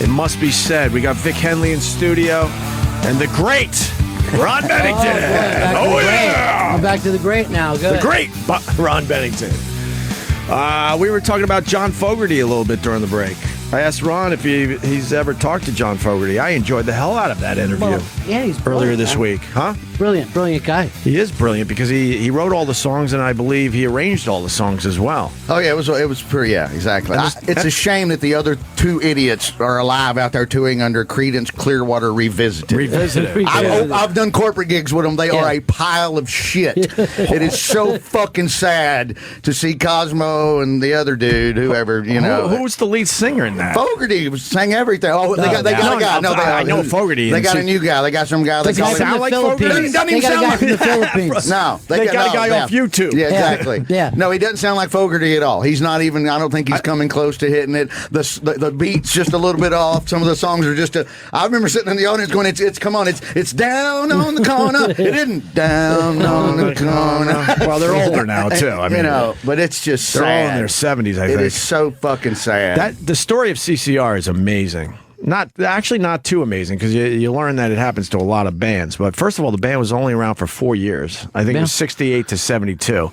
It must be said. We got Vic Henley in studio and the great Ron Bennington. Oh, yeah. I'm back to the great now. Good. The great Ron Bennington. We were talking about John Fogerty a little bit during the break. I asked Ron if he's ever talked to John Fogerty. I enjoyed the hell out of that interview. Well, yeah, he's earlier this week, huh? Brilliant guy. He is brilliant because he wrote all the songs and I believe he arranged all the songs as well. Oh yeah, it was pretty. Yeah, exactly. It's a shame that the other two idiots are alive out there touring under Creedence Clearwater Revisited. I've done corporate gigs with them. They are a pile of shit. It is so fucking sad to see Cosmo and the other dude, whoever Who was the lead singer in that? Fogerty sang everything. Oh, they got a guy. I know Fogerty. They got a new guy. They got some guy. They sound like Fogerty. Doesn't even sound like from the Philippines. No, they got a guy off YouTube. Yeah, exactly. Yeah. No, he doesn't sound like Fogerty at all. He's not even. I don't think he's coming close to hitting it. The beat's just a little bit off. Some of the songs are just. I remember sitting in the audience going, "It's come on, it's down on the corner." It isn't down on the corner. Well, they're older now too. I mean, but it's just sad. They're all in their 70s. I think it is so fucking sad. The story of CCR is amazing. Not too amazing because you learn that it happens to a lot of bands. But first of all, the band was only around for 4 years. I think it was 68 to 72.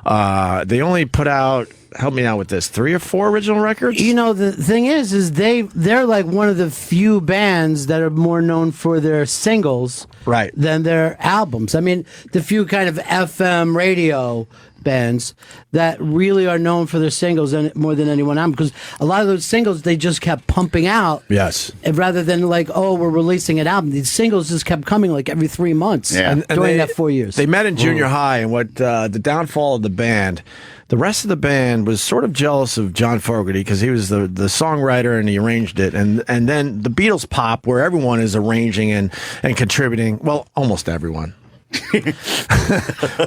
They only put out, help me out with this, 3 or 4 original records? The thing is they're like one of the few bands that are more known for their singles than their albums. I mean, the few kind of FM radio bands that really are known for their singles and more than anyone else, because a lot of those singles they just kept pumping out. Yes. Rather than like, we're releasing an album. These singles just kept coming like every 3 months during that 4 years. They met in junior high, and what the downfall of the band, the rest of the band was sort of jealous of John Fogerty because he was the songwriter and he arranged it. And then the Beatles pop, where everyone is arranging and contributing. Well, almost everyone.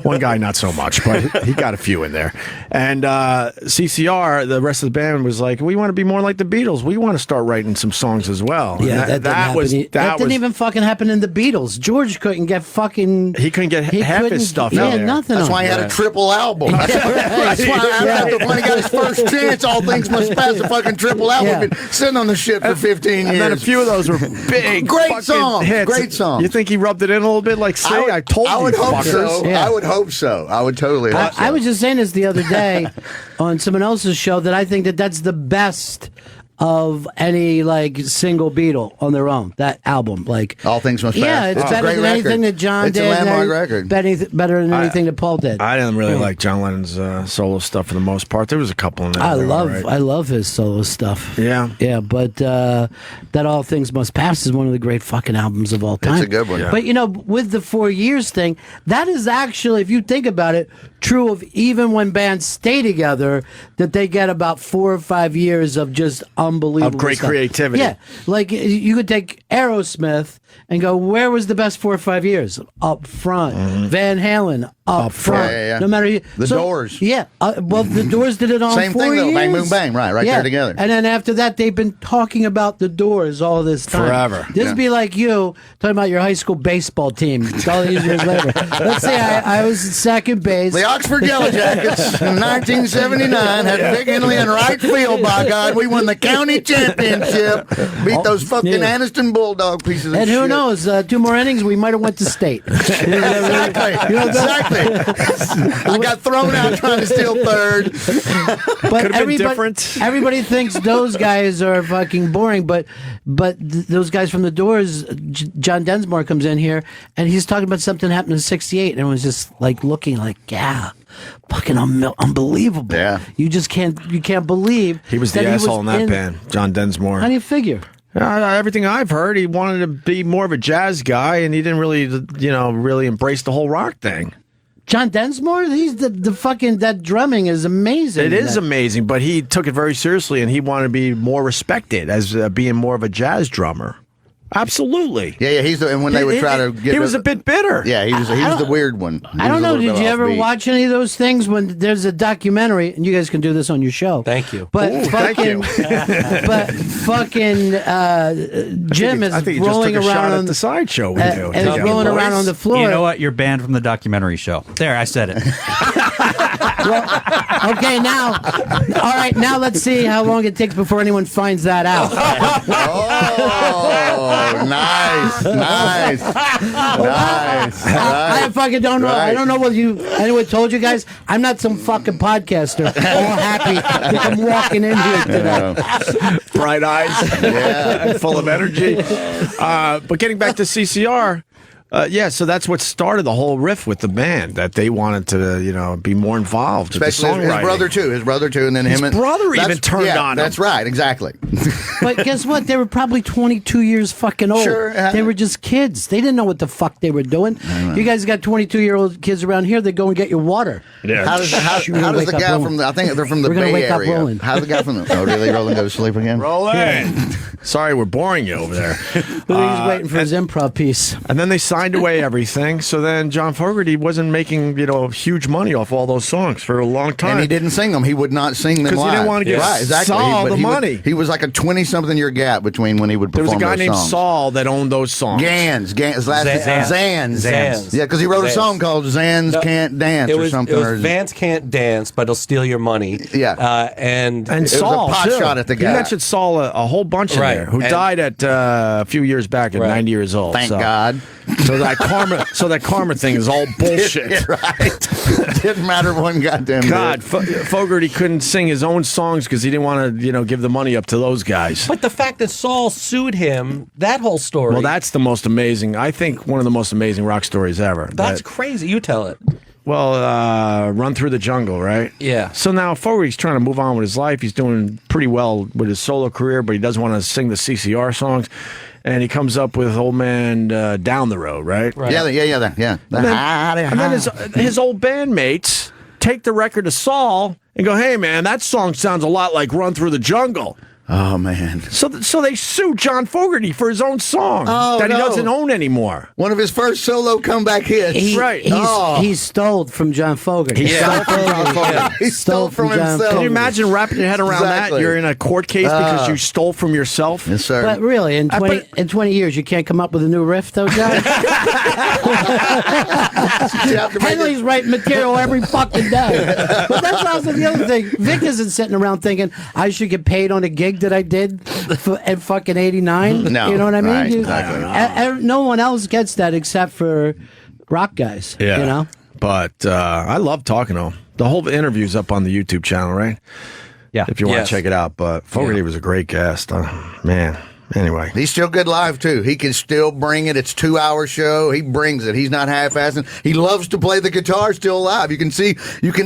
One guy not so much, but he got a few in there. And CCR, the rest of the band was like, we want to be more like the Beatles. We want to start writing some songs as well. Yeah, that didn't even fucking happen in the Beatles. George couldn't get fucking... He couldn't get half his stuff out there. Nothing. That's why he had a triple album. That's why when he got his first chance, All Things Must Pass, a fucking triple album. Been sitting on the shit for 15 years. And then a few of those were big great songs. Hits. Great songs. You think he rubbed it in a little bit like, I would hope so. Yeah. I would hope so. I would totally hope so. I was just saying this the other day on someone else's show that I think that's the best of any like single Beatle on their own. That album, like All Things Must Pass. Yeah, it's better than anything that John did. It's a landmark record. Better than anything that Paul did. I didn't really like John Lennon's solo stuff for the most part. There was a couple in there. I love his solo stuff. Yeah, but that All Things Must Pass is one of the great fucking albums of all time. It's a good one. Yeah. But with the 4 years thing, that is actually, if you think about it, true of even when bands stay together, that they get about 4 or 5 years of just unbelievable of great stuff. creativity. Yeah, like you could take Aerosmith and go, where was the best 4 or 5 years? Up front. Van Halen, up front. Yeah. No matter the Doors. Yeah, well, the Doors did it on same 4 thing though. years. Bang Boom Bang, right there together. And then after that, they've been talking about the Doors all this time. Forever. This would be like you talking about your high school baseball team all these years later. Let's say I was second base. The Oxford Yellow Jackets in 1979 had Vic Henley in right field. By God, we won the county championship. Beat those fucking Anniston Bulldog pieces of shit. And who knows? 2 more innings, we might have went to state. Exactly. I got thrown out trying to steal third. But different. Everybody thinks those guys are fucking boring, but those guys from the Doors, John Densmore comes in here and he's talking about something happened in '68, and it was just like looking like, fucking unbelievable. Yeah, you can't believe he was the asshole in that band, John Densmore. How do you figure? Everything I've heard, he wanted to be more of a jazz guy, and he didn't really embrace the whole rock thing. John Densmore, he's the fucking, that drumming is amazing. It is amazing, but he took it very seriously, and he wanted to be more respected as being more of a jazz drummer. Absolutely. Yeah. And when they would try to get, he was a bit bitter. Yeah, he was the weird one. I don't know. Did you ever watch any of those things when there's a documentary? And you guys can do this on your show. Thank you. But fucking, Jim is rolling around on the sideshow. We do. And rolling around on the floor. You know what? You're banned from the documentary show. There, I said it. Well, okay, now, all right, now let's see how long it takes before anyone finds that out. Oh, nice. I fucking don't know. Right. I don't know what anyone told you guys. I'm not some fucking podcaster. All happy that I'm walking in here today. Bright eyes, full of energy. But getting back to CCR. So that's what started the whole riff with the band, that they wanted to, be more involved. Especially his brother too, and then his brother even turned on him. That's right, exactly. But guess what? They were probably 22 years fucking old. Sure. They were just kids. They didn't know what the fuck they were doing. You guys got 22-year-old kids around here. They go and get your water. Yeah. How does the guy from I think they're from the Bay Area. How's the guy from the? Oh, really? Rolling, go to sleep again. Rolling. Sorry, we're boring you over there. But he's waiting for his improv piece. And then they signed away everything. So then John Fogerty wasn't making huge money off all those songs for a long time. And he didn't sing them. He would not sing them live. Because he didn't want to give Saul the money. He was like a 20-something-year gap between when he would perform those songs. There was a guy named Saul that owned those songs. His last name Zans. Yeah, because he wrote a song called Zans Can't Dance or something. It was Vance Can't Dance, but he'll steal your money. Yeah. And it Saul, was a pot shot at the guy. You mentioned Saul a whole bunch in there, who died at a few years back at 90 years old. Thank God. So that karma thing is all bullshit. Right. Didn't matter one goddamn God, Fogerty couldn't sing his own songs because he didn't want to, give the money up to those guys. But the fact that Saul sued him, that whole story. Well, that's the most amazing. I think one of the most amazing rock stories ever. That's crazy. You tell it. Well, Run Through the Jungle, right? Yeah. So now Fogerty's trying to move on with his life. He's doing pretty well with his solo career, but he doesn't want to sing the CCR songs. And he comes up with Old Man Down the Road, right? Yeah. And then his old bandmates take the record to Saul and go, "Hey, man, that song sounds a lot like Run Through the Jungle." Oh, man. So they sue John Fogerty for his own song that he doesn't own anymore. One of his first solo comeback hits. He stole from John Fogerty. He stole from himself. Can you imagine wrapping your head around that? You're in a court case because you stole from yourself? Yes, sir. But really, in 20 years, you can't come up with a new riff, though, John? Henley's writing material every fucking day. But that's also the other thing. Vic isn't sitting around thinking, I should get paid on a gig that I did at fucking 89. No. You know what I mean? Right, exactly. No one else gets that except for rock guys. Yeah. You know? But I love talking to him. The whole interview's up on the YouTube channel, right? Yeah. If you want to check it out. But Fogerty was a great guest. Man. Anyway. He's still good live, too. He can still bring it. It's a 2-hour show. He brings it. He's not half-assing. He loves to play the guitar still live. You can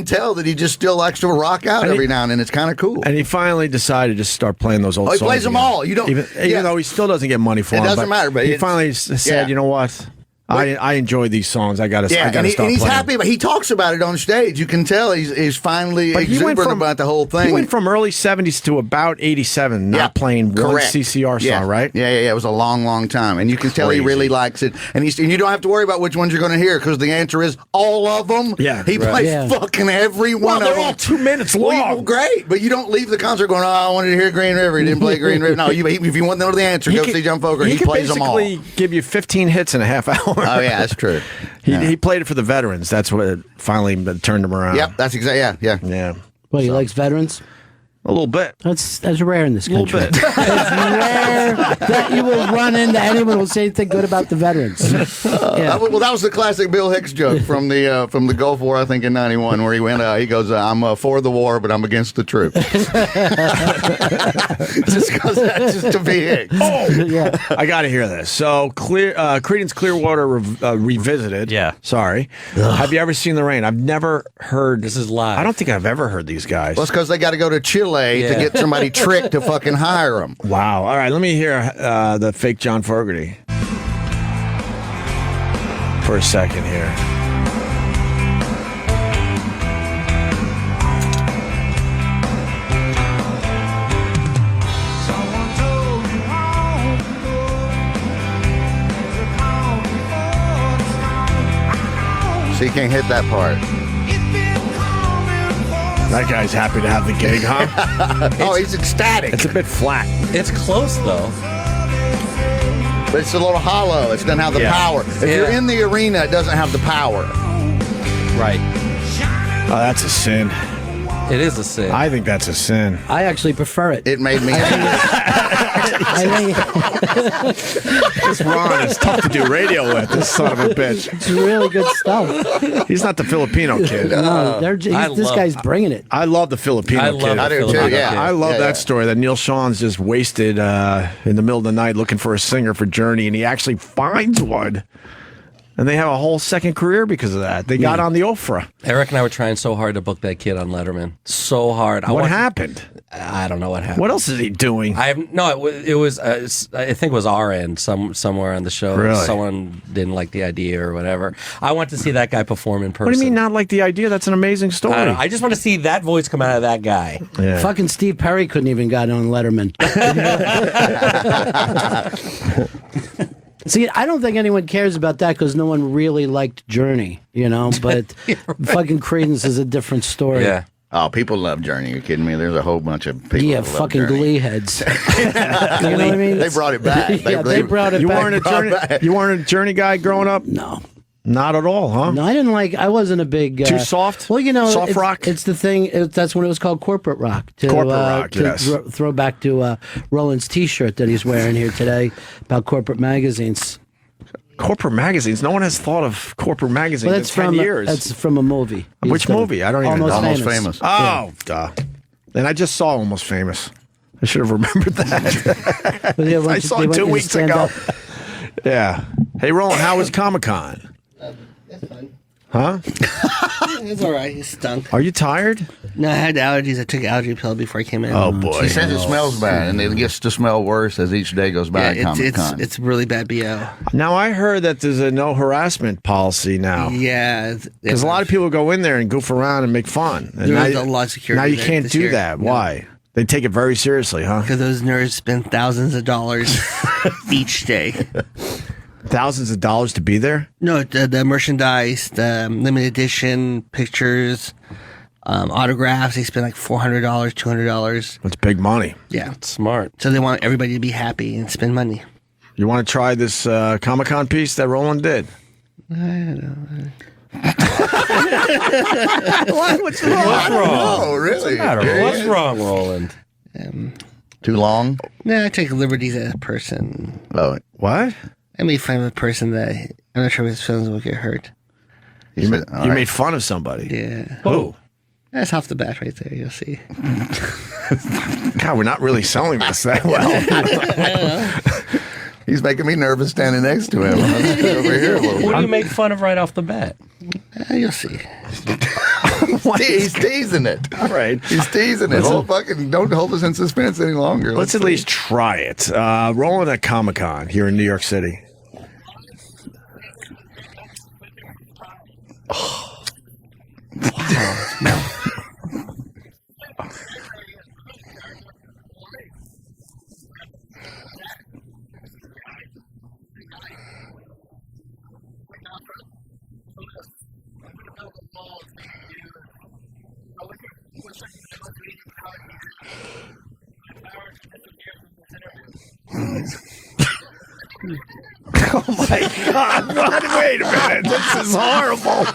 tell that he just still likes to rock out every now and then. It's kind of cool. And he finally decided to start playing those old songs. He plays them all. You don't, even though he still doesn't get money for them. It doesn't matter. But he finally said, you know what? I enjoy these songs. I got to start playing. And he's happy, but he talks about it on stage. You can tell he's finally exuberant about the whole thing. He went from early 70s to about 87 not playing one CCR song, right? Yeah. It was a long, long time. And you can tell he really likes it. And you don't have to worry about which ones you're going to hear because the answer is all of them. Yeah. He plays fucking every one of them. They're all 2 minutes long. Well, great. But you don't leave the concert going, I wanted to hear Green River. He didn't play Green River. No, if you want to know the answer, go see John Fogerty. He plays them all. He can basically give you 15 hits in a half hour. Oh, yeah, that's true. He played it for the veterans. That's what finally turned him around. Yep, that's exactly. Yeah. Well, he likes veterans. A little bit. That's rare in this country. A little bit. It's rare that you will run into anyone who will say anything good about the veterans. That was the classic Bill Hicks joke from the Gulf War, I think, in '91, where he went. He goes, "I'm for the war, but I'm against the troops." Just because that's just to be Hicks. I got to hear this. So, Creedence Clearwater Revisited. Yeah. Sorry. Have you ever seen the rain? I've never heard. This is live. I don't think I've ever heard these guys. Well, it's because they got to go to Chile to get somebody tricked to fucking hire them. Wow. All right, let me hear the fake John Fogerty for a second here. So you can't hit that part. That guy's happy to have the gig, huh? He's ecstatic. It's a bit flat. It's close, though. But it's a little hollow. It doesn't have the power. If you're in the arena, it doesn't have the power. Right. that's a sin. It is a sin. I think that's a sin. I actually prefer it. It made me angry. I think This Ron is tough to do radio with. This son of a bitch. it's really good stuff. He's not the Filipino kid. No, this guy's bringing it. I love the Filipino I love kid. the I do too, Filipino yeah. kid. I love Yeah, that yeah. story that Neil Sean's just wasted in the middle of the night looking for a singer for Journey, and he actually finds one. And they have a whole second career because of that. They got on the Oprah. Eric and I were trying so hard to book that kid on Letterman. So hard. What happened? I don't know what happened. What else is he doing? I have no. It was. I think it was our end. Somewhere on the show. Really? Someone didn't like the idea or whatever. I want to see that guy perform in person. What do you mean not like the idea? That's an amazing story. I don't know. I just want to see that voice come out of that guy. Yeah. Fucking Steve Perry couldn't even get on Letterman. See, I don't think anyone cares about that because no one really liked Journey, but fucking Creedence is a different story. Yeah. Oh, people love Journey. You're kidding me? There's a whole bunch of people Yeah, that love fucking Journey. Glee heads. You know what I mean? They brought it back. Yeah, they brought it You back. weren't a Journey guy growing up? No. Not at all, huh? No, I wasn't a big... Too soft? Well, Soft rock? It's the thing, that's when it was called corporate rock. Corporate rock, yes. Throw back to Roland's T-shirt that he's wearing here today about corporate magazines. Corporate magazines. No one has thought of corporate magazines Well, in 10 years. That's from a movie. Which movie? I don't even know. Almost Famous. Oh, duh. And I just saw Almost Famous. I should have remembered that. But they want I you- saw they it want 2 you to weeks stand ago. up. Yeah. Hey, Roland, how was Comic-Con? It's fine. Huh? It's all right. He stunk. Are you tired? No, I had allergies. I took an allergy pill before I came in. Oh, boy. He says it smells bad, and it gets to smell worse as each day goes by Yeah, at Comic-Con. it's really bad BO. Now, I heard that there's a no harassment policy now. Yeah, Because a lot of people go in there and goof around and make fun. And There is now- a lot of security Now you there can't this do year. that. Yeah. Why? They take it very seriously, huh? because those nerds spend thousands of dollars each day. Thousands of dollars to be there? No, the merchandise, the limited edition pictures, autographs. They spend like $400, $200. That's big money. Yeah, Smart. so they want everybody to be happy and spend money. You want to try this Comic-Con piece that Roland did? What's wrong? Oh, really? What's wrong, Roland? Too long? No, I take liberties as a person. Oh, What? I made fun of a person that I'm not sure if his feelings will get hurt. You all right. made fun of somebody. Yeah. Who? That's off the bat right there. You'll see. God, we're not really selling this that well. He's making me nervous standing next to him. I'm gonna sit over here a little What bit. do you make fun of right off the bat? You'll see. He's teasing it. All right. He's teasing it. Don't hold us in suspense any longer. Let's at least try it. Roland at Comic-Con here in New York City. Oh my God! Ron, wait a minute. This is horrible.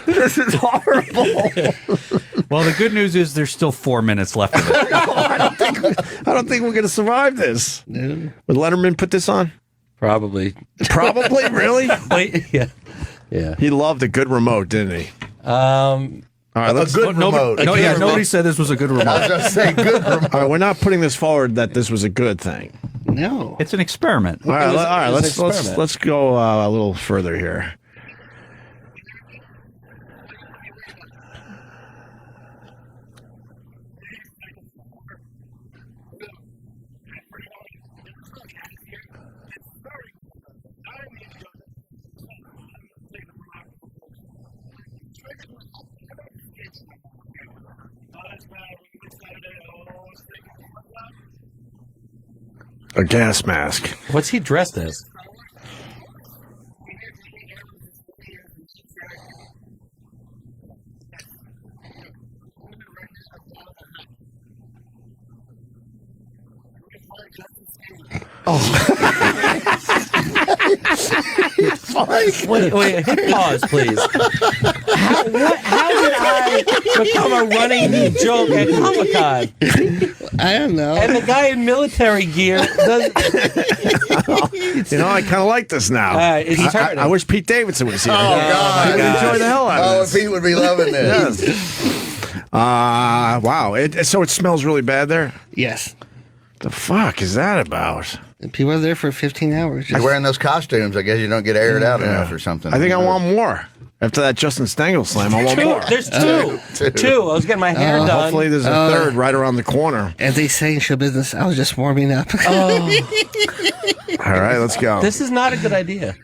This is horrible. Well, the good news is there's still 4 minutes left of it. I don't think we're going to survive this. Would Letterman put this on? Probably. Probably. Really? Wait, yeah. Yeah. He loved a good remote, didn't he? A good remote. Nobody said this was a good I was remote. going to say good remote. All right, we're not putting this forward that this was a good thing. No. It's an experiment. All right, It was an let's experiment. let's go a little further here. A gas mask. What's he dressed as? Wait, hit pause, please. How did I become a running joke at Comic-Con? I don't know. And the guy in military gear does. You know, I kind of like this now. It's turning. I wish Pete Davidson was here. Oh, God. He would enjoy the hell out of this. Pete would be loving this. Yes. Wow. So it smells really bad there? Yes. The fuck is that about? People are there for 15 hours. You're wearing those costumes. I guess you don't get aired out enough or something. I think I want more. After that Justin Stengel slam, I want more. There's two. I was getting my hair done. Hopefully there's a third right around the corner. As they say in show business, I was just warming up. All right, let's go. This is not a good idea.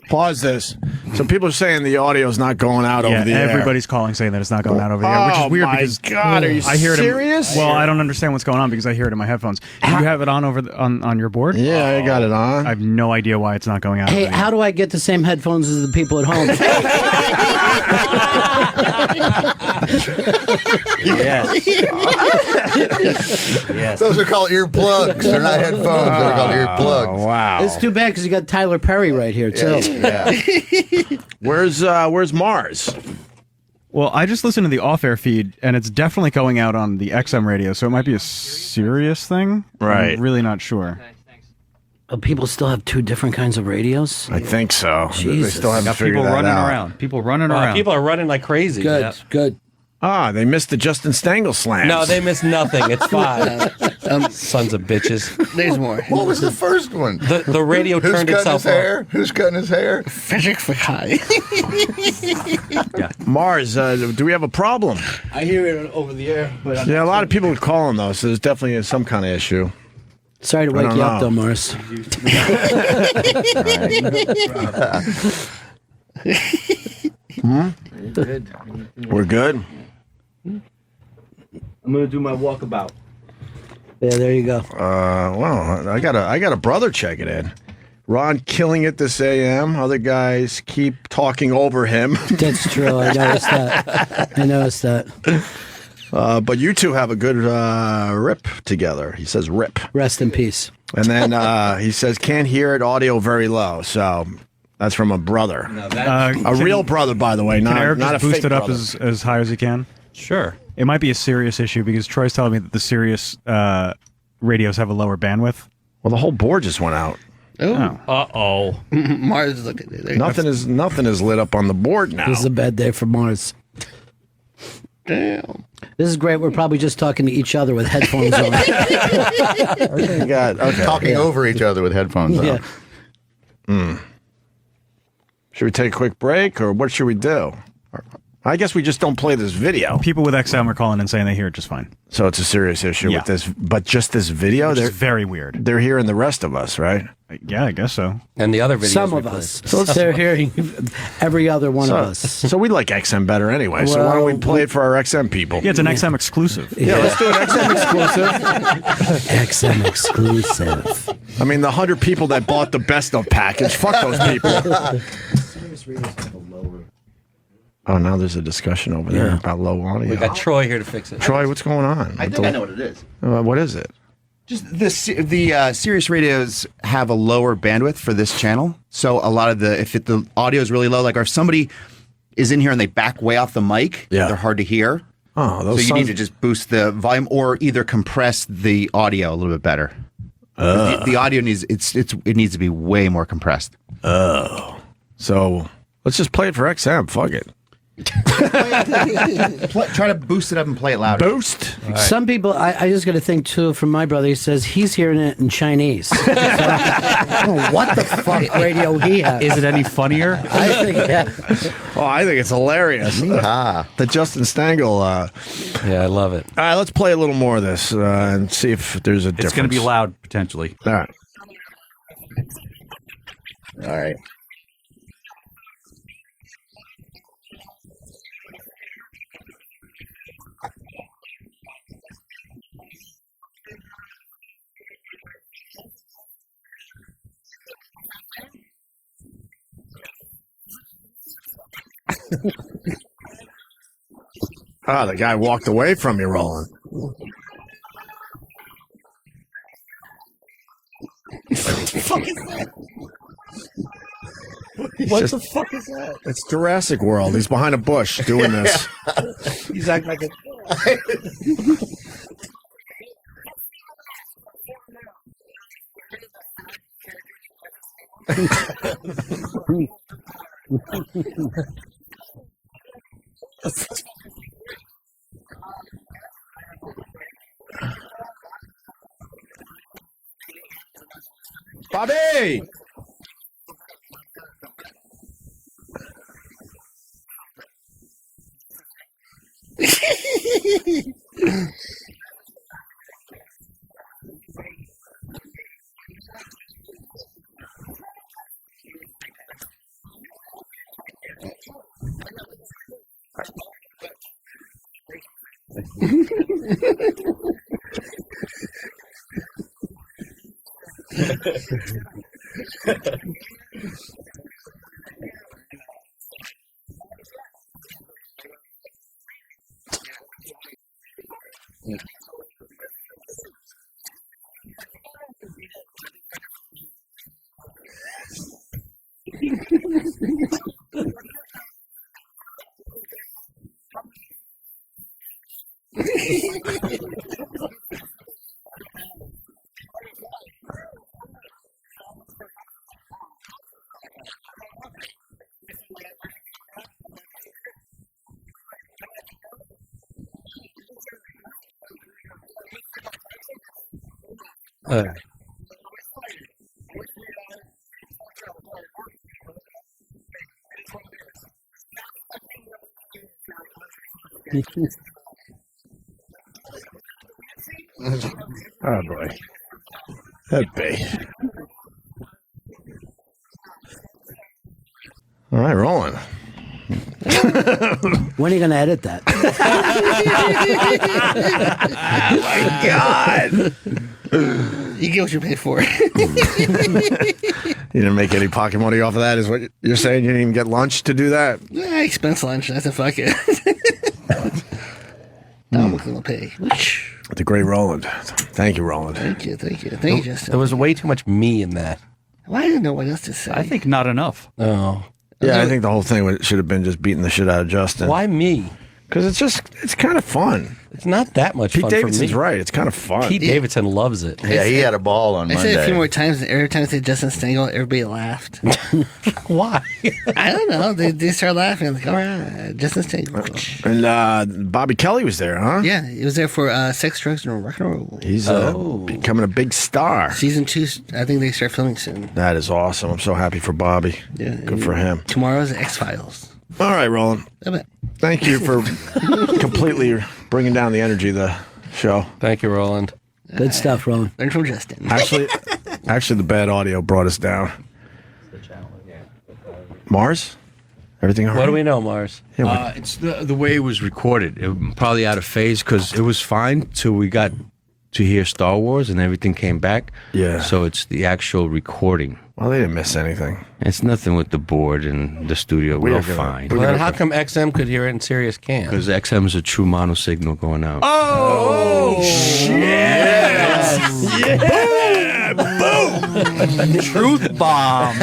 Pause this. So people are saying the audio is not going out over the air. Everybody's calling saying that it's not going out over the air, which is weird because God, are you I hear it. serious? Well, I don't understand what's going on because I hear it in my headphones. Do you have it on on your board? Yeah, I got it on. I have no idea why it's not going out. Hey, how do I get the same headphones as the people at home? Yes. Yes. Those are called earplugs. They're not headphones. They're called earplugs. Wow. It's too bad because you got Tyler Perry right here too. Yeah. Where's Mars? Well, I just listened to the off-air feed, and it's definitely going out on the XM radio, so it might be a serious thing. Right. I'm really not sure. People still have two different kinds of radios. I think so. They Jesus. still haven't Got figured people that running out. around. People running around. People are running like crazy. Good, good. They missed the Justin Stengel slam. No, they missed nothing. It's fine. Sons of bitches. There's more. What was the first one? The radio Who's turned cutting itself his hair? Who's cutting his hair? Frederick Fakai. Mars, do we have a problem? I hear it over the air, but Yeah, a lot of people are calling though, so there's definitely some kind of issue. sorry to I wake don't you know. up, though, Morris. We're good. I'm gonna do my walkabout. Yeah, there you go. Well, I got a brother checking in. Ron killing it this AM. Other guys keep talking over him. That's true. I noticed that. But you two have a good rip together. He says rip. Rest in peace. And then he says can't hear it, audio very low. So that's from a brother. A real brother, by the way, Can not Eric not a just boost fake it up brother. as high as he can? Sure. It might be a serious issue because Troy's telling me that the Sirius radios have a lower bandwidth. Well, the whole board just went out. Oh, Uh-oh. Mars is looking at it. Nothing is lit up on the board now. This is a bad day for Mars. Damn. This is great. We're probably just talking to each other with headphones on. Talking over each other with headphones on. Yeah. Should we take a quick break, or what should we do? I guess we just don't play this video. People with XM are calling and saying they hear it just fine. So it's a serious issue Yeah. with this, but just this video, Which they're is very weird. They're hearing the rest of us, right? Yeah, I guess so. And the other videos Some we of played. us. So they're hearing every other one of us. So we like XM better anyway. So why don't we play it for our XM people? Yeah, it's an XM exclusive. Yeah, let's do an XM exclusive. XM exclusive. I mean, the 100 people that bought the best of package, fuck those people. Oh, now there's a discussion over there about low audio. We got Troy here to fix it. Troy, what's going on? I think I know what it is. What is it? Just the Sirius radios have a lower bandwidth for this channel, so a lot of the audio is really low, like if somebody is in here and they back way off the mic, they're hard to hear. Oh, so you need to just boost the volume or either compress the audio a little bit better. The audio needs it needs to be way more compressed. Oh, so let's just play it for XM. Fuck it. Try to boost it up and play it louder. Boost. Right. Some people, I just got to think too. From my brother, he says he's hearing it in Chinese. So, I don't know what the fuck radio he has. Is it any funnier? I think, yeah. Oh, I think it's hilarious. The Justin Stengel. Yeah, I love it. All right, let's play a little more of this and see if there's a difference. It's going to be loud, potentially. All right. All right. Oh, the guy walked away from you, Roland. What the fuck is that? It's Jurassic World. He's behind a bush doing this. He's acting like a. Bobby! Oh boy. That bass. All right, rolling. When are you going to edit that? Oh my God. You get what you pay for. You didn't make any pocket money off of that, is what you're saying? You didn't even get lunch to do that? Yeah, expense lunch. That's a fuck it. Now I'm going to pay. The great Roland. Thank you, Roland. Thank you, Justin. There was way too much me in that. Well, I didn't know what else to say. I think not enough. Oh. Yeah, I think the whole thing should have been just beating the shit out of Justin. Why me? Because it's kind of fun. It's not that much Pete fun Davidson's for me. right. It's kind of fun. Pete Davidson loves it. Yeah, he had a ball on I Monday. said a few more times, and every time I said Justin Stengel, everybody laughed. Why? I don't know. They started laughing. I'm like, all right, Justin Stengel. And Bobby Kelly was there, huh? Yeah, he was there for Sex, Drugs, and Rock and Roll. He's becoming a big star. Season 2, I think they start filming soon. That is awesome. I'm so happy for Bobby. Yeah, Good for him. Tomorrow's X-Files. All right, Roland. Thank you for completely bringing down the energy of the show. Thank you, Roland. Good stuff, Roland. Learn from Justin. Actually, the bad audio brought us down. Mars? Everything all right? What do we know, Mars? It's the way it was recorded. Probably out of phase because it was fine till we got to hear Star Wars and everything came back. Yeah. So it's the actual recording. Well, they didn't miss anything. It's nothing with the board and the studio. We're fine. Well, then how come XM could hear it and Sirius can't? Because XM is a true mono signal going out. Oh, shit! Yeah! Boom! Truth bomb.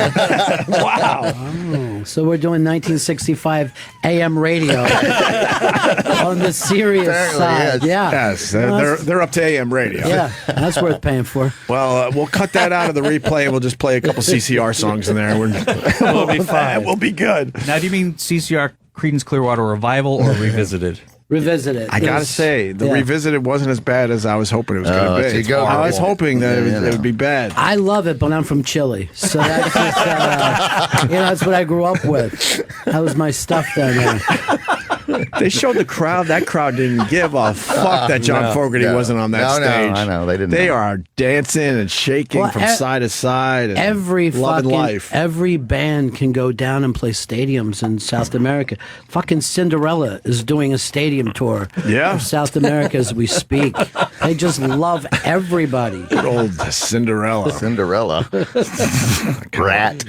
Wow. So we're doing 1965 AM radio on the Sirius side. Yes, they're up to AM radio. Yeah, that's worth paying for. Well, we'll cut that out of the replay. We'll just play a couple CCR songs in there. We'll be fine. We'll be good. Now, do you mean CCR Creedence Clearwater Revival or Revisited? Revisited. I gotta say, the Revisited wasn't as bad as I was hoping it was going to be. I was hoping that it would be bad. I love it, but I'm from Chile, so that's just that's what I grew up with. That was my stuff then. They showed the crowd. That crowd didn't give a fuck that John Fogerty wasn't on that stage. No, I know. They didn't. They are dancing and shaking from side to side. And loving life. Every band can go down and play stadiums in South America. Fucking Cinderella is doing a stadium tour of South America as we speak. They just love everybody. Good old Cinderella. Rat.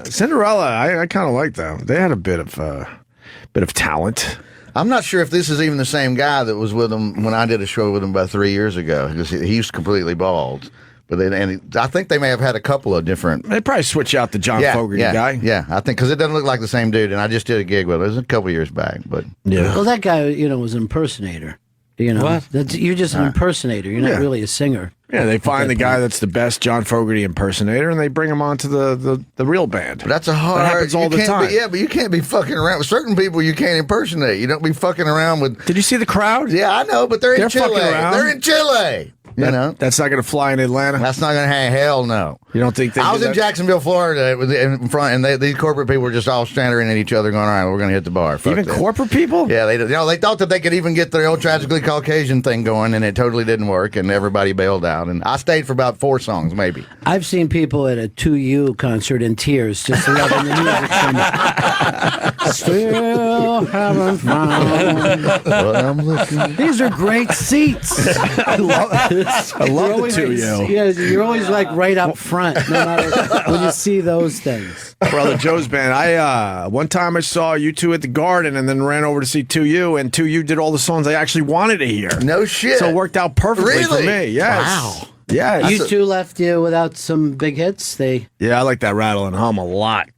Cinderella, I kind of like them. They had a bit of talent. I'm not sure if this is even the same guy that was with him when I did a show with him about 3 years ago, because he's completely bald. But I think they may have had a couple of different. They probably switch out the John Fogerty guy. Yeah, I think because it doesn't look like the same dude. And I just did a gig with him. It was a couple years back, but well, that guy, was an impersonator. You're just an impersonator. You're not really a singer. Yeah, they find the guy that's the best John Fogerty impersonator, and they bring him onto the real band. But that's a hard. That happens all the time. But you can't be fucking around with certain people. You can't impersonate. You don't be fucking around with. Did you see the crowd? Yeah, I know, but they're in Chile. They're in Chile. That's not going to fly in Atlanta. That's not going to hell no. You don't think? I was in Jacksonville, Florida, in front, and these corporate people were just all staring at each other, going, "All right, we're going to hit the bar." Fuck even that. Corporate people? Yeah, they thought that they could even get the old tragically Caucasian thing going, and it totally didn't work, and everybody bailed out. And I stayed for about 4 songs, maybe. I've seen people at a 2U concert in tears, just loving the music so much. Still haven't found what I'm looking. These are great seats. I love the 2U. Yeah, you're always like right up front, no matter when you see those things. Brother Joe's band. One time I saw U2 at the Garden, and then ran over to see 2U, and 2U did all the songs I actually wanted to hear. No shit. So it worked out perfectly for me. Yes. Wow. Yeah. U2 left you without some big hits. Yeah, I like that Rattle and Hum a lot.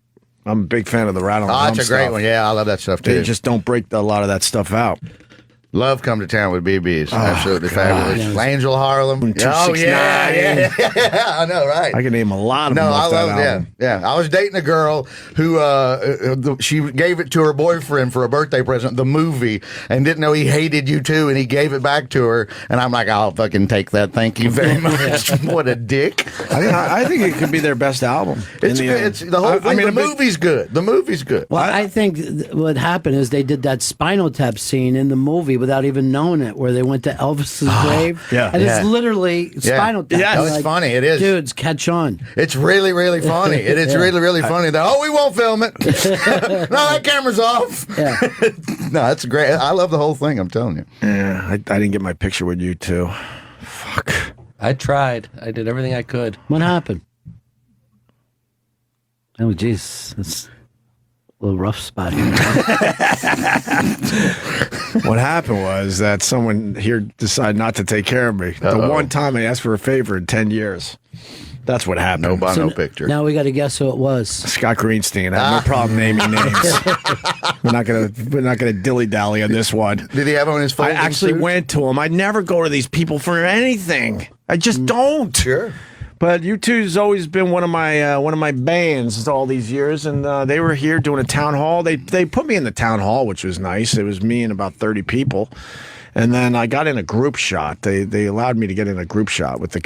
I'm a big fan of the Rattle and Hum that's a great one. Yeah, I love that stuff too. They just don't break a lot of that stuff out. Love Come to Town with BBs. Absolutely fabulous. Yeah. Angel Harlem. 269. I know, right? I can name a lot of them. I love it. Yeah. I was dating a girl who she gave it to her boyfriend for a birthday present, the movie, and didn't know he hated U2, and he gave it back to her. And I'm like, I'll fucking take that. Thank you very much. What a dick. I think it could be their best album. It's the whole thing. The movie's good. The movie's good. Well, I think what happened is they did that Spinal Tap scene in the movie without even knowing it, where they went to Elvis's grave. Yeah. And it's literally Spinal Tap. Yeah, it's funny. It is. Dudes, catch on. It's really, really funny. It is really, really funny. We won't film it. No, that camera's off. Yeah. No, that's great. I love the whole thing, I'm telling you. Yeah, I didn't get my picture with U2. Fuck. I tried. I did everything I could. What happened? Oh, jeez. That's a little rough spot here. What happened was that someone here decided not to take care of me. The one time I asked for a favor in 10 years. That's what happened. No picture. Now we got to guess who it was. Scott Greenstein. I have no problem naming names. We're not gonna dilly dally on this one. Did he have on his phone? I actually went to him. I never go to these people for anything. I just don't. Sure. But U2's always been one of my bands all these years, and they were here doing a town hall. They put me in the town hall, which was nice. It was me and about 30 people, and then I got in a group shot. They allowed me to get in a group shot with the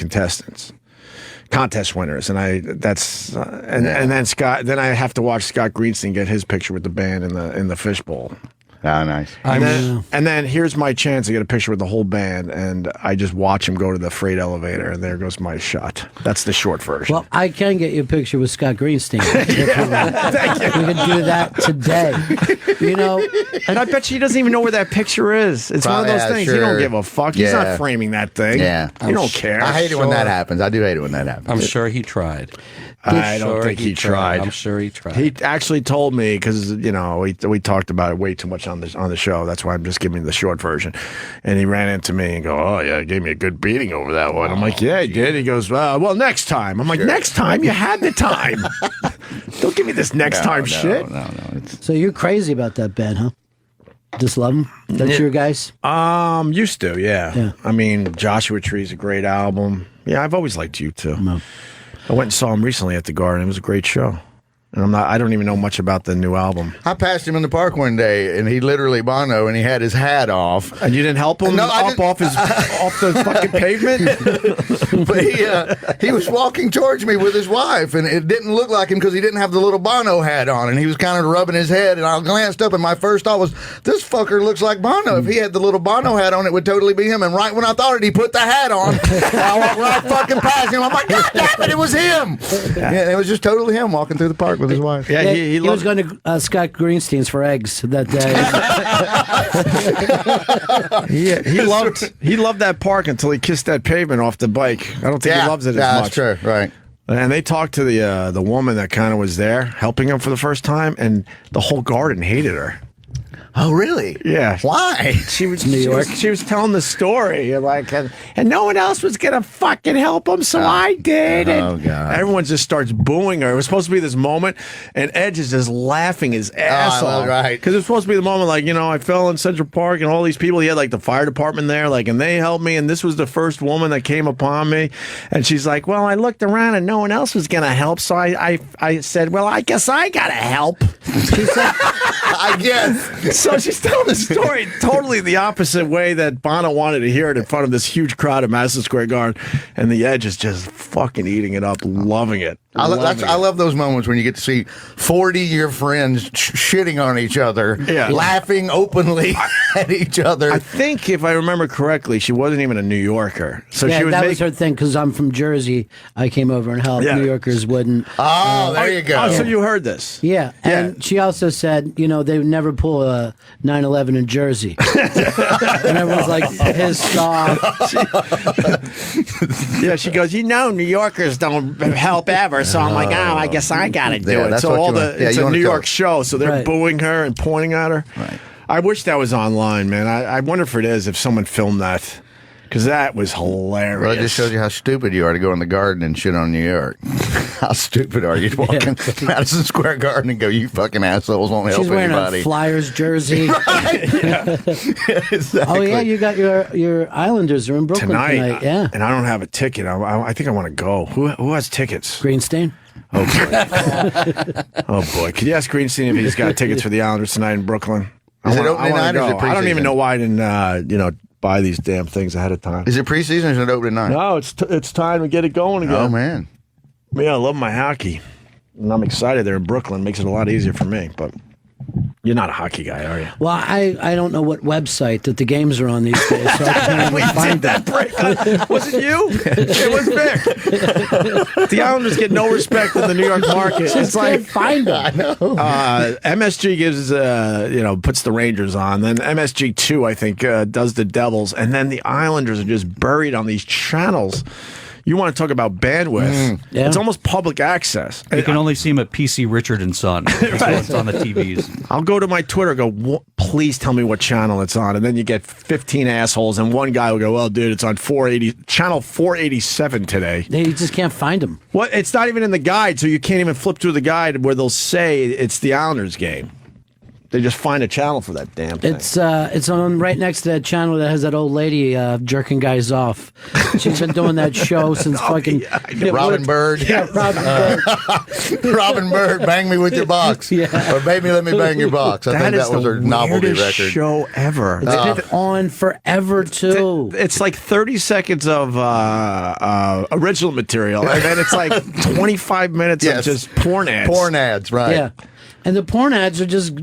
contest winners, and then Scott. Then I have to watch Scott Greenstein get his picture with the band in the fishbowl. Oh, nice. And then here's my chance to get a picture with the whole band, and I just watch him go to the freight elevator, and there goes my shot. That's the short version. Well, I can get you a picture with Scott Greenstein. Thank you. We can do that today. And I bet you he doesn't even know where that picture is. It's one of those things. Sure. He don't give a fuck. He's not framing that thing. Yeah. You don't care. I hate it when that happens. I do hate it when that happens. I'm sure he tried. I don't think he tried. I'm sure he tried. He actually told me, because we talked about it way too much on the show. That's why I'm just giving the short version. And he ran into me and go, "Oh yeah, he gave me a good beating over that one." I'm like, "Yeah, he did." He goes, "Well, next time." I'm like, "Next time? You had the time. Don't give me this next time shit." No. So you're crazy about that band, huh? Just love them? That's your guys? Used to, yeah. I mean, Joshua Tree's a great album. Yeah, I've always liked U2. No. I went and saw him recently at the Garden. It was a great show. And I don't even know much about the new album. I passed him in the park one day, and he literally Bono, and he had his hat off. And you didn't help him off the fucking pavement? But he was walking towards me with his wife, and it didn't look like him because he didn't have the little Bono hat on, and he was kind of rubbing his head, and I glanced up, and my first thought was, this fucker looks like Bono. If he had the little Bono hat on, it would totally be him. And right when I thought it, he put the hat on. I walked right fucking past him. I'm like, God damn it was him. Yeah, it was just totally him walking through the park with his wife. Yeah, he was going to Scott Greenstein's for eggs that day. he loved that park until he kissed that pavement off the bike. I don't think he loves it as much. That's true, right. And they talked to the woman that kind of was there helping him for the first time, and the whole garden hated her. Oh, really? Yeah. Why? She was New York. She was telling the story, and no one else was gonna fucking help him, so I did. Oh, God! Everyone just starts booing her. It was supposed to be this moment, and Edge is just laughing his ass off, right? Because it's supposed to be the moment, I fell in Central Park, and all these people. He had the fire department there, and they helped me, and this was the first woman that came upon me, and she's like, well, I looked around, and no one else was gonna help, so I said, well, I guess I gotta help. She said, I guess. So she's telling the story totally the opposite way that Bono wanted to hear it in front of this huge crowd at Madison Square Garden, and the Edge is just fucking eating it up, loving it. I love those moments when you get to see 40-year friends shitting on each other, laughing openly at each other. I think, if I remember correctly, she wasn't even a New Yorker. So that was her thing, because I'm from Jersey. I came over and helped. New Yorkers wouldn't. Oh, there you go. Oh, so you heard this. Yeah, and she also said, they would never pull a 9/11 in Jersey. And everyone's pissed off. She goes, New Yorkers don't help ever. So I'm I guess I got to do it. So it's a New York show, so they're booing her and pointing at her. Right. I wish that was online, man. I wonder if it is, if someone filmed that. Because that was hilarious. Well, it just shows you how stupid you are to go in the garden and shit on New York. How stupid are you to walk in Madison Square Garden and go, you fucking assholes won't help anybody. She's wearing a Flyers jersey. Exactly. Oh, yeah, you got your Islanders are in Brooklyn tonight. Yeah. And I don't have a ticket. I think I want to go. Who has tickets? Greenstein. Oh, boy. Oh, boy. Could you ask Greenstein if he's got tickets for the Islanders tonight in Brooklyn? Is it opening night or is it preseason? I don't even know why I didn't, buy these damn things ahead of time. Is it preseason or is it opening night? No, it's time to get it going again. Oh, man. Yeah, I love my hockey. And I'm excited they're in Brooklyn. Makes it a lot easier for me, but you're not a hockey guy, are you? Well, I don't know what website that the games are on these days, so I can't even find that break. Was it you? It was Vic. The Islanders get no respect in the New York market. It's find them. I know. MSG gives puts the Rangers on. Then MSG2, I think, does the Devils, and then the Islanders are just buried on these channels. You want to talk about bandwidth? It's almost public access. You can only see them at PC Richard and Son. That's what's on the TVs. I'll go to my Twitter, please tell me what channel it's on, and then you get 15 assholes, and one guy will go, well, dude, it's on channel 487 today. You just can't find them. Well, it's not even in the guide, so you can't even flip through the guide where they'll say it's the Islanders game. They just find a channel for that damn thing. It's on right next to that channel that has that old lady jerking guys off. She's been doing that show since fucking Robin Bird. Yeah, Robin Bird. Robin Bird, bang me with your box. Yeah. Or baby, let me bang your box. I think that was her novelty record. Show ever. It's been on forever too. It's like 30 seconds of original material, and then it's like 25 minutes of just porn ads. Porn ads, right? Yeah. And the porn ads are just,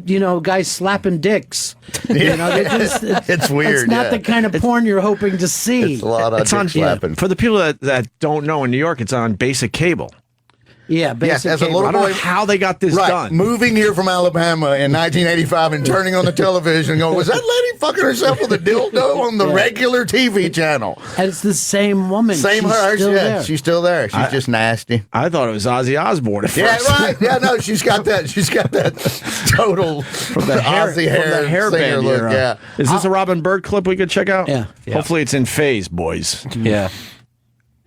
guys slapping dicks. It's weird. It's not the kind of porn you're hoping to see. It's a lot of dick slapping. For the people that don't know, in New York, it's on basic cable. Yeah, basic as a cable. little I don't boy, know how they got this done. Moving here from Alabama in 1985 and turning on the television and going, was that lady fucking herself with a dildo on the regular TV channel? And it's the same woman. Same her. She's still there. She's just nasty. I thought it was Ozzy Osbourne at first. Yeah, right. Yeah, no, she's got that total from the Ozzy hair, hairband look. Era. Yeah. Is this a Robin Bird clip we could check out? Yeah. Hopefully it's in phase, boys. Yeah.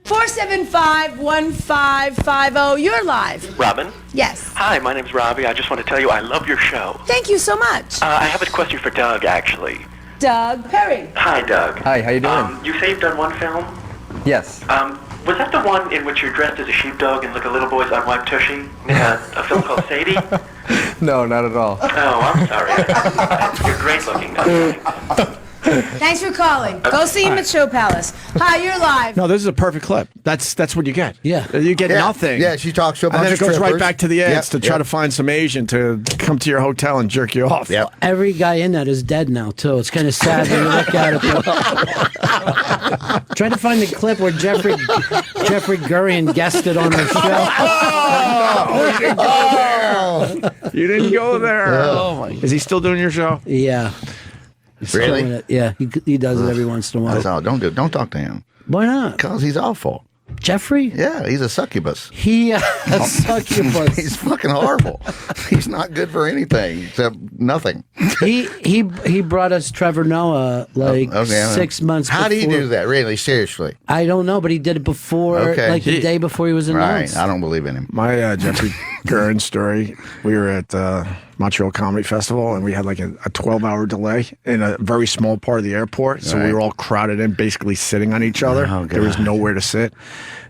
475-1550. You're live. Robin? Yes. Hi, my name's Robbie. I just want to tell you I love your show. Thank you so much. I have a question for Doug, actually. Doug Perry. Hi, Doug. Hi, how you doing? You say you've done one film? Yes. Was that the one in which you're dressed as a sheepdog and look at little boy's unwiped tushy? A film called Sadie? No, not at all. Oh, I'm sorry. You're great looking. Thanks for calling. Go see him at Show Palace. Hi, you're live. No, this is a perfect clip. That's what you get. Yeah. You get nothing. Yeah, she talks to a bunch and then of it goes right strippers. back to the ads Yep, to try to find some Asian to come to your hotel and jerk you off. Yep. Every guy in that is dead now, too. It's kind of sad when you look at it. Try to find the clip where Jeffrey Gurian guested on the show. You didn't go there. Oh, my Is he still doing your show? Yeah. Really? Doing it. Yeah, he does it every once in a while. That's all. Don't talk to him. Why not? Because he's awful. Jeffrey? Yeah, he's a succubus. He a succubus. He's fucking horrible. He's not good for anything except nothing. He brought us Trevor Noah 6 months How do you before. do that? Really? Seriously? I don't know, but he did it before, the day before he was announced. Right. I don't believe in him. My Jeffrey Gurren story, we were at Montreal Comedy Festival, and we had like a 12-hour delay in a very small part of the airport, so we were all crowded in, basically sitting on each other. Oh, there was God. nowhere to sit.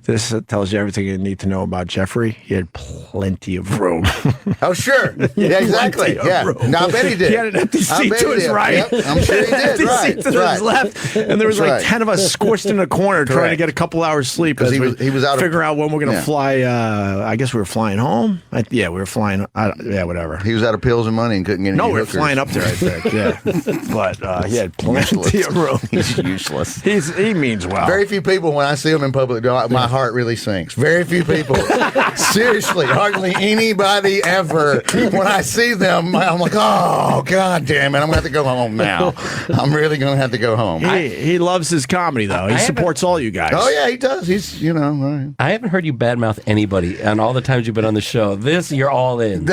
This tells you everything you need to know about Jeffrey. He had plenty of room. Oh, sure. Yeah, exactly. Yeah. No, I bet he did. He had an empty I seat bet to he his did. right. Yep, I'm sure he did. Empty Right. seat to his left. And there was That's like right. 10 of us squished in a corner trying to Correct. get a couple hours sleep 'Cause as he was out of- figure out when we're going to Yeah. fly. I guess we were flying home. Yeah, we were flying. Yeah, whatever. He was out of pills and money and couldn't get any No, we were hookers. flying up there, I think. Yeah. But he had plenty of room. He's useless. He means well. Very few people, when I see him in public, my heart really sinks. Very few people. Seriously, hardly anybody ever. When I see them, I'm like, oh, God damn it. I'm going to have to go home now. I'm really going to have to go home. He loves his comedy, though. He supports all you guys. Oh, yeah, he does. He's, right. I haven't heard you badmouth anybody on all the times you've been on the show. This, you're all in.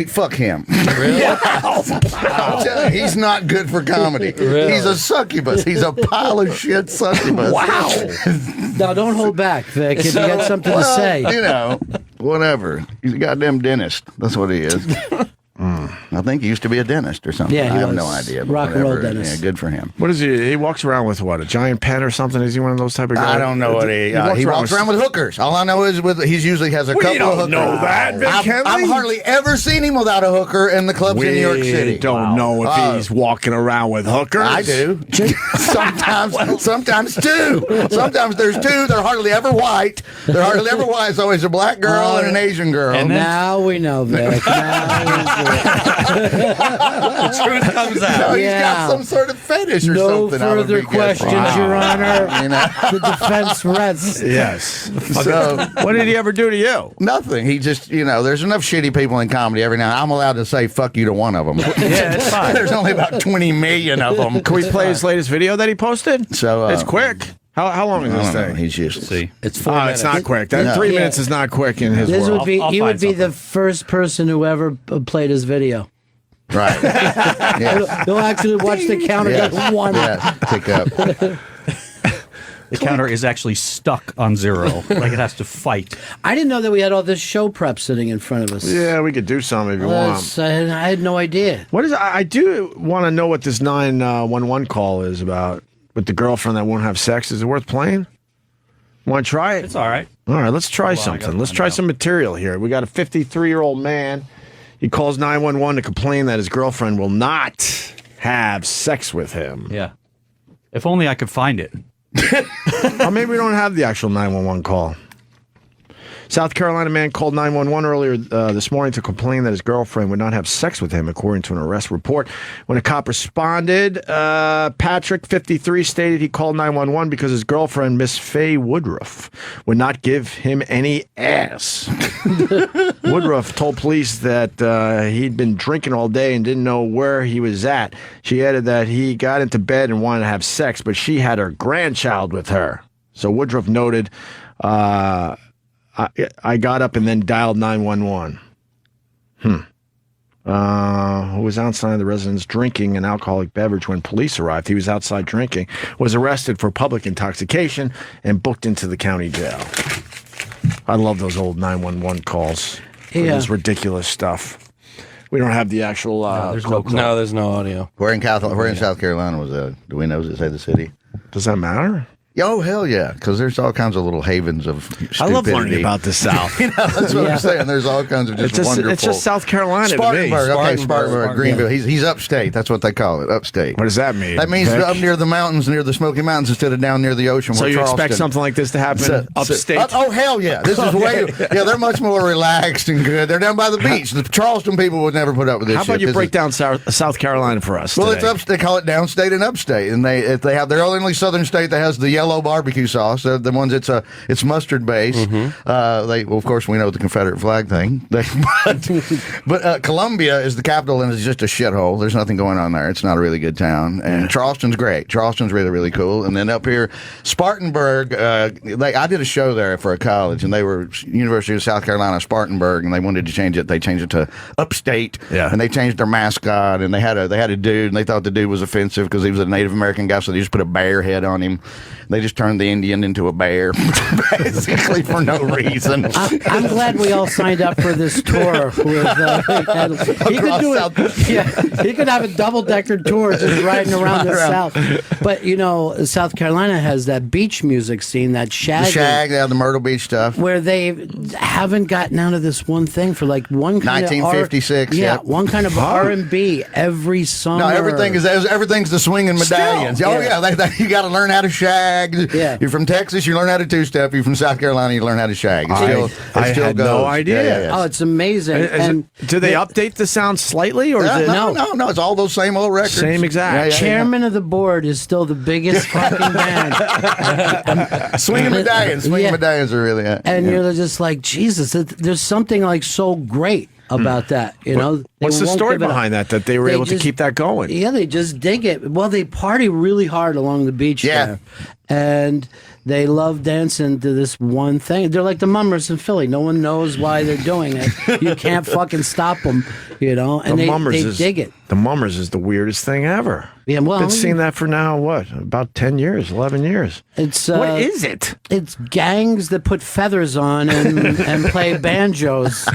Fuck him. Really? I'm telling you, he's not good for comedy. Really? He's a succubus. He's a pile of shit succubus. Wow. Now, don't hold back, Vic, if you got something to say. Whatever. He's a goddamn dentist. That's what he is. I think he used to be a dentist or something. Yeah, he I have was. no idea. but Rock and roll whatever. dentist. Yeah, good for him. What is he? He walks around with what? A giant pen or something? Is he one of those type of guys? I don't know what he walks around with hookers. All I know is he usually has a couple of hookers. know that, Vic Henley? I've hardly ever seen him without a hooker in the clubs in New York City. We don't know if he's walking around with hookers. I do. Sometimes two. Sometimes there's two. They're hardly ever white. It's always a black girl and an Asian girl. And now we know, Vic. The truth comes out. No, he's got some sort of fetish or no something. I would further be questions, guessing. Your Honor. You know? The defense rests. Yes. So, What did he ever do to you? nothing. He just, there's enough shitty people in comedy every now and then. I'm allowed to say fuck you to one of them. Yeah, it's fine. There's only about 20 million of them. Can we play his latest video that he posted? So It's quick. How long is I this don't know. thing? He's useless. See, It's 4 Oh, minutes. it's not quick. That No. 3 Yeah. minutes is not quick in his This world. would be I'll he would find be the first person who ever played his video. Right. Yeah. He'll actually watch the counter Yeah. go one. Yeah. Pick up. the counter is actually stuck on 0. Like it has to fight. I didn't know that we had all this show prep sitting in front of us. Yeah, we could do some if you want. I had no idea. What is? I do want to know what this 911 call is about with the girlfriend that won't have sex. Is it worth playing? Want to try it? It's all right. All right, let's try Hold on, I something. gotta Let's find try out. some material here. We got a 53-year-old man. He calls 911 to complain that his girlfriend will not have sex with him. Yeah. If only I could find it. Or maybe we don't have the actual 911 call. South Carolina man called 911 earlier this morning to complain that his girlfriend would not have sex with him, according to an arrest report. When a cop responded, Patrick, 53, stated he called 911 because his girlfriend, Miss Faye Woodruff, would not give him any ass. Woodruff told police that he'd been drinking all day and didn't know where he was at. She added that he got into bed and wanted to have sex, but she had her grandchild with her. So Woodruff noted, I got up and then dialed 911. Who was outside the residence drinking an alcoholic beverage when police arrived. He was outside drinking, was arrested for public intoxication, and booked into the county jail. I love those old 911 calls. Yeah. This ridiculous stuff. We don't have the actual. No, there's no audio. Where in South Carolina was that? Do we know? Does it say the city? Does that matter? Oh, hell yeah, because there's all kinds of little havens of stupidity. I love learning about the South. That's what I'm saying. There's all kinds of just wonderful. It's just South Carolina Spartanburg, to me. Spartanburg, Greenville. He's upstate. That's what they call it, upstate. What does that mean? That means up near the mountains, near the Smoky Mountains, instead of down near the ocean. So where you Charleston. expect something like this to happen upstate? Oh, hell yeah. This is way, they're much more relaxed and good. They're down by the beach. The Charleston people would never put up with this How about you break down South Carolina for us Well, today? they call it downstate and upstate, and they're the only southern state that has the yellow barbecue sauce. The ones it's mustard based. Of course, we know the Confederate flag thing. But Columbia is the capital, and it's just a shithole. There's nothing going on there. It's not a really good town. And Charleston's great. Charleston's really, really cool. And then up here, Spartanburg. I did a show there for a college, and they were University of South Carolina, Spartanburg, and they wanted to change it. They changed it to upstate. Yeah. And they changed their mascot, and they had a dude, and they thought the dude was offensive because he was a Native American guy, so they just put a bear head on him. They just turned the Indian into a bear, basically for no reason. I'm glad we all signed up for this tour. He could do it. Yeah, he could have a double-decker tour just riding around the South. But South Carolina has that beach music scene, that shag, the Myrtle Beach stuff, where they haven't gotten out of this one thing for like one kind 1956. of one kind of R&B every summer. No, everything's the swinging medallions. Still, you got to learn how to shag. Yeah. You're from Texas, you learn how to two-step. You're from South Carolina, you learn how to shag. I had no idea. Yeah. Oh, it's amazing. Do they update the sound slightly, or is it no? It's all those same old records. Same exact. Chairman of the board is still the biggest fucking band. Swinging medallions are really. And you're just like, Jesus, there's something like so great about that, What's the story behind that they were able to keep that going? Yeah, they just dig it. Well, they party really hard along the beach there. And they love dancing to this one thing. They're like the Mummers in Philly. No one knows why they're doing it. You can't fucking stop them, and they dig it. The Mummers is the weirdest thing ever. Yeah, well, been seeing that for now, about 10 years, 11 years. What is it? It's gangs that put feathers on and play banjos.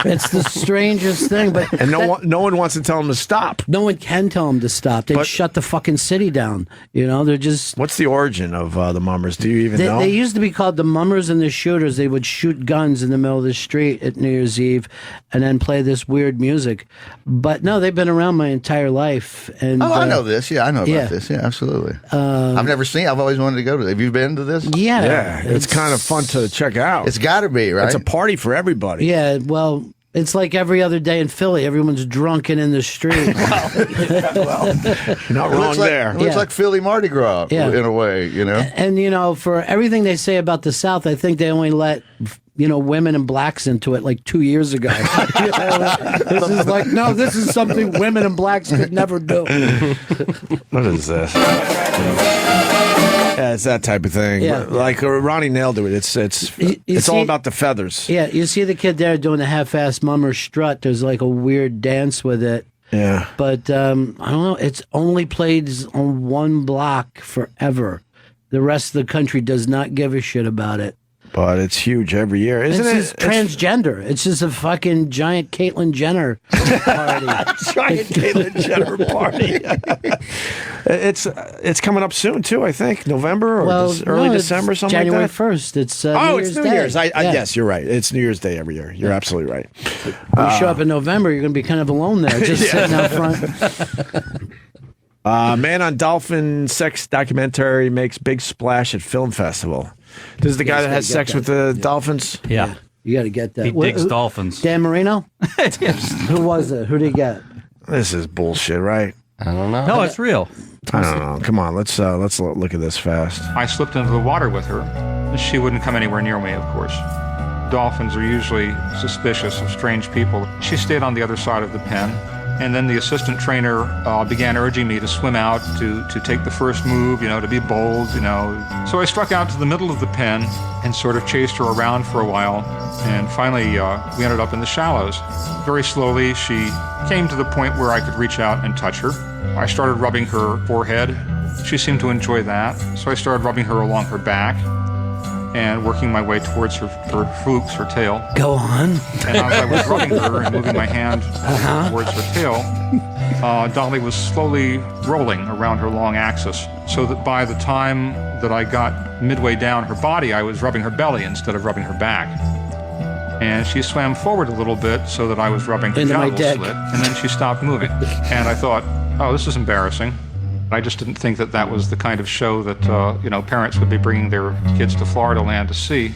It's the strangest thing. And no one wants to tell them to stop. No one can tell them to stop. They'd shut the fucking city down. They're just... What's the origin of the Mummers? Do you even know? They used to be called the Mummers and the Shooters. They would shoot guns in the middle of the street at New Year's Eve and then play this weird music. But no, they've been around my entire life. And I know this. Yeah, I know about this. Yeah, absolutely. I've never seen. I've always wanted to go to. Have you been to this? Yeah, yeah. It's kind of fun to check out. It's got to be, right? It's a party for everybody. Yeah. Well, it's like every other day in Philly. Everyone's drunk and in the street. well, you're not wrong there. It looks like Philly Mardi Gras in a way, And for everything they say about the South, I think they only let women and blacks into it like 2 years ago. This is like, no, this is something women and blacks could never do. What is this? Yeah, it's that type of thing. Yeah. Like Ronnie nailed it. It's all about the feathers. Yeah, you see the kid there doing the half-ass mummer strut. There's like a weird dance with it. Yeah. But I don't know. It's only played on one block forever. The rest of the country does not give a shit about it. But it's huge every year, isn't it? It's transgender. It's just a fucking giant Caitlyn Jenner party. Giant Caitlyn Jenner party. It's coming up soon too. I think November or early December, something January like that. 1st. It's New it's New Year's. Day. Yes, you're right. It's New Year's Day every year. You're absolutely right. You show up in November, you're going to be kind of alone there, just sitting out front. Man on Dolphin sex documentary makes big splash at film festival. This is the guy that has sex with the dolphins? Yeah. You got to get that. He digs dolphins. Dan Marino? Who was it? Who did he get? This is bullshit, right? I don't know. No, it's real. I don't know. Come on, let's look at this fast. I slipped into the water with her. She wouldn't come anywhere near me, of course. Dolphins are usually suspicious of strange people. She stayed on the other side of the pen. And then the assistant trainer began urging me to swim out, to take the first move, to be bold, So I struck out to the middle of the pen and sort of chased her around for a while. And finally, we ended up in the shallows. Very slowly, she came to the point where I could reach out and touch her. I started rubbing her forehead. She seemed to enjoy that. So I started rubbing her along her back and working my way towards her flukes, her tail. Go on. And as I was rubbing her and moving my hand towards her tail, Dolly was slowly rolling around her long axis, so that by the time that I got midway down her body, I was rubbing her belly instead of rubbing her back. And she swam forward a little bit so that I was rubbing her genital slit, and then she stopped moving. And I thought, oh, this is embarrassing. I just didn't think that that was the kind of show that, parents would be bringing their kids to Florida land to see.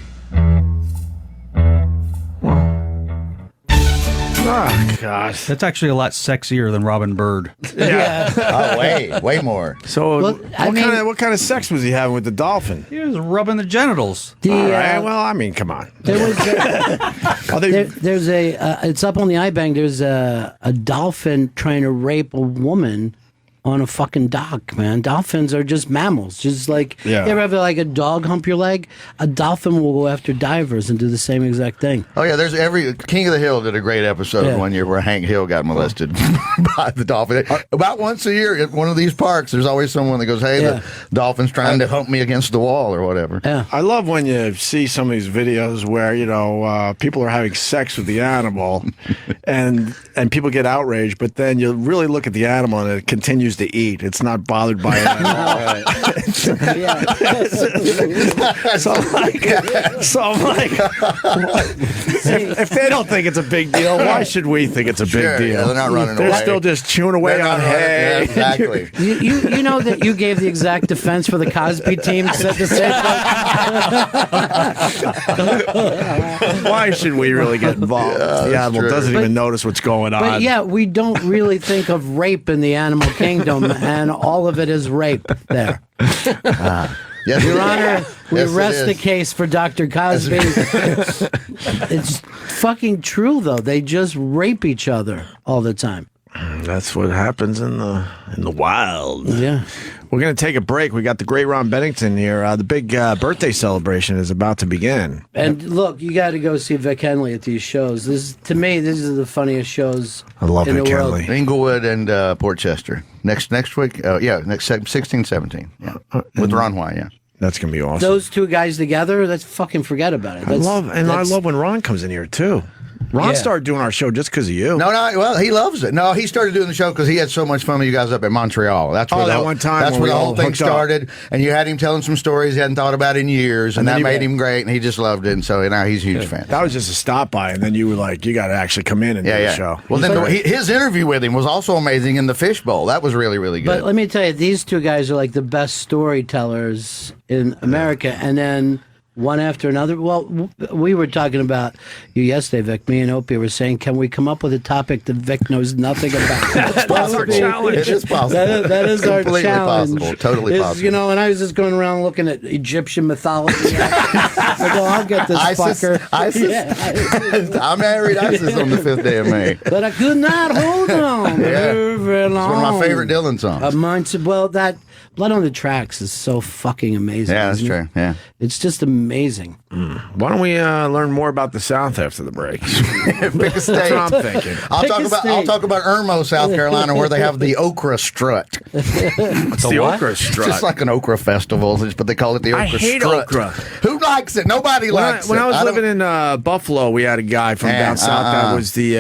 Oh, gosh. That's actually a lot sexier than Robin Bird. Yeah. Oh, way more. So, what kind of sex was he having with the dolphin? He was rubbing the genitals. All right. Well, I mean, come on. There was there's it's up on the iBank. There's a dolphin trying to rape a woman on a fucking dock, man. Dolphins are just mammals. Just like, you ever have like a dog hump your leg? A dolphin will go after divers and do the same exact thing. Oh, yeah, there's King of the Hill did a great episode one year where Hank Hill got molested by the dolphin. About once a year at one of these parks, there's always someone that goes, hey, the dolphin's trying to hump me against the wall or whatever. Yeah. I love when you see some of these videos where, people are having sex with the animal and people get outraged, but then you really look at the animal and it continues to eat. It's not bothered by it at all. So I'm like, if they don't think it's a big deal, why should we think it's a big deal? Yeah, they're not running away. They're still just chewing away on hay. Yeah, exactly. You know that you gave the exact defense for the Cosby team. Said the same thing. Why should we really get involved? The animal doesn't even notice what's going on. But yeah, we don't really think of rape in the animal kingdom, and all of it is rape there. Yes, Your Honor, we yes, rest the case for Dr. Cosby. It's fucking true, though. They just rape each other all the time. That's what happens in the wild. Yeah. We're going to take a break. We got the great Ron Bennington here. The big birthday celebration is about to begin. And look, you got to go see Vic Henley at these shows. To me, these are the funniest shows I love in Vic the world. Henley. Inglewood and Port Chester. Next week? Next 16, 17. Yeah. With Ron White, yeah. That's going to be awesome. Those two guys together, let's fucking forget about it. I love when Ron comes in here, too. Ron started doing our show just because of you. No, well, he loves it. No, he started doing the show because he had so much fun with you guys up in Montreal. That's where that one time that's where the whole thing started. And you had him telling some stories he hadn't thought about in years, and that made him great, and he just loved it. And so now he's a huge fan. That was just a stop by, and then you were like, you got to actually come in and do the show. Well, then his interview with him was also amazing in the Fishbowl. That was really, really good. But let me tell you, these two guys are like the best storytellers in America. And then one after another. Well, we were talking about you yesterday, Vic. Me and Opie were saying, can we come up with a topic that Vic knows nothing about? That's our challenge. It is possible. That is our challenge. Possible. Totally possible. And I was just going around looking at Egyptian mythology. I go, I'll get this fucker. ISIS. Yeah. I married ISIS on the 5th day of May. But I could not hold on very long. It's one of my favorite Dylan songs. That Blood on the Tracks is so fucking amazing. Yeah, that's true. Yeah. It's just amazing. Why don't we learn more about the South after the break? Pick a state. That's what I'm thinking. I'll talk about Irmo, South Carolina, where they have the Okra Strut. What's the Okra Strut? It's just like an okra festival, but they call it the Okra Strut. I hate okra. Who likes it? Nobody likes it. When I was living in Buffalo, we had a guy from down south that was the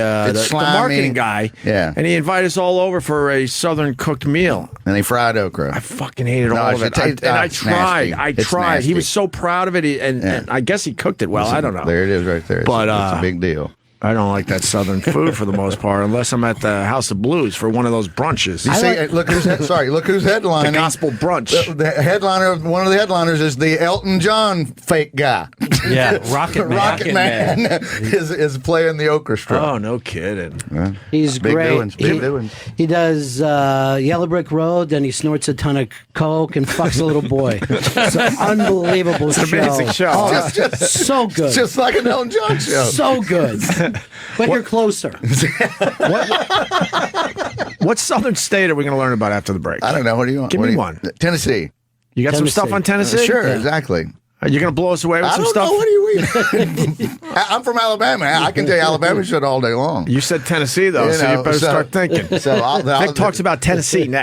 marketing guy. Yeah. And he invited us all over for a southern cooked meal. And they fried okra. I fucking hated all of it. I tried. Nasty. I tried. Nasty. He was so proud of it, and I guess he cooked it well. I don't know. There it is right there. But it's a big deal. I don't like that southern food for the most part, unless I'm at the House of Blues for one of those brunches. You see, look who's headlining. The gospel brunch. The headliner, one of the headliners is the Elton John fake guy. Yeah, Rocket Man. Rocket Man is playing the Okra Strut. Oh, no kidding. Yeah. He's big great. Doings, big doings. He does Yellow Brick Road, then he snorts a ton of coke and fucks a little boy. It's an unbelievable show. Amazing show. Oh, so good. It's just like an Elton John show. So good. But you're closer. What southern state are we going to learn about after the break? I don't know. What do you want? Give me one. Tennessee. You got some stuff on Tennessee? Sure, exactly. Are you going to blow us away with some stuff? What do you mean? I'm from Alabama. I can tell you Alabama shit all day long. You said Tennessee, though, so you better start thinking. Vic talks about Tennessee next.